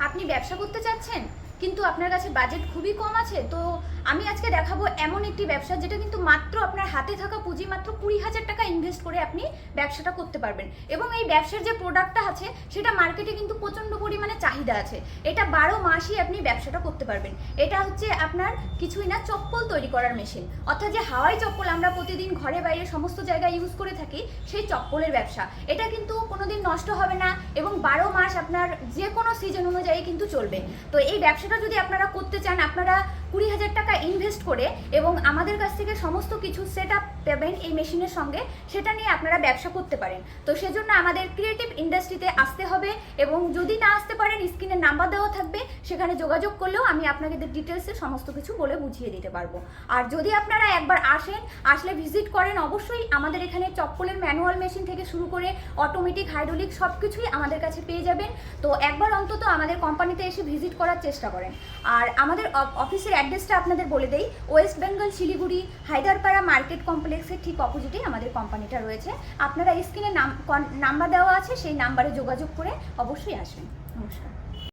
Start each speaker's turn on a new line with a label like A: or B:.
A: আপনি ব্যবসা করতে চাচ্ছেন কিন্তু আপনার কাছে বাজেট খুবই কম আছে, তো আমি আজকে দেখাবো এমন একটি ব্যবসা যেটা কিন্তু মাত্র আপনার হাতে থাকা পুঁজি মাত্র 20,000 টাকা ইনভেস্ট করে আপনি ব্যবসাটা করতে পারবেন। এবং এই ব্যবসার যে প্রোডাক্টটা আছে সেটা মার্কেটে কিন্তু প্রচণ্ড পরিমাণে চাহিদা আছে। এটা 12 মাসই আপনি ব্যবসাটা করতে পারবেন। এটা হচ্ছে আপনার কিছুই না, চপ্পল তৈরি করার মেশিন, অর্থাৎ যে হাওয়াই চপ্পল আমরা প্রতিদিন ঘরে বাইরে সমস্ত জায়গায় ইউজ করে থাকি, সেই চপ্পলের ব্যবসা। এটা কিন্তু কোনোদিন নষ্ট হবে না এবং 12 মাস আপনার যে কোনো সিজন অনুযায়ী কিন্তু চলবে। তো এই ব্যবসাটা যদি আপনারা করতে চান, আপনারা 20,000 টাকা ইনভেস্ট করে এবং আমাদের কাছ থেকে সমস্ত কিছু সেট আপ পাবেন এই মেশিনের সঙ্গে, সেটা নিয়ে আপনারা ব্যবসা করতে পারেন। তো সেজন্য আমাদের ক্রিয়েটিভ ইন্ডাস্ট্রিতে আসতে হবে এবং যদি না আসতে পারেন স্ক্রিনে নাম্বার দেওয়া থাকবে, সেখানে যোগাযোগ করলেও আমি আপনাদের ডিটেলসে সমস্ত কিছু বলে বুঝিয়ে দিতে পারবো। আর যদি আপনারা একবার আসলে ভিজিট করেন, অবশ্যই আমাদের এখানে চপ্পলের ম্যানুয়াল মেশিন থেকে শুরু করে অটোমেটিক, হাইড্রোলিক সব কিছুই আমাদের কাছে পেয়ে যাবেন। তো একবার অন্তত আমাদের কোম্পানিতে এসে ভিজিট করার চেষ্টা করেন। আর আমাদের অফিসের অ্যাড্রেসটা আপনাদের বলে দেই, ওয়েস্ট বেঙ্গল শিলিগুড়ি হায়দারপাড়া মার্কেট কমপ্লেক্সের ঠিক অপোজিটেই আমাদের কোম্পানিটা রয়েছে। আপনারা স্ক্রিনে নাম্বার দেওয়া আছে, সেই নাম্বারে যোগাযোগ করে অবশ্যই আসবেন। নমস্কার।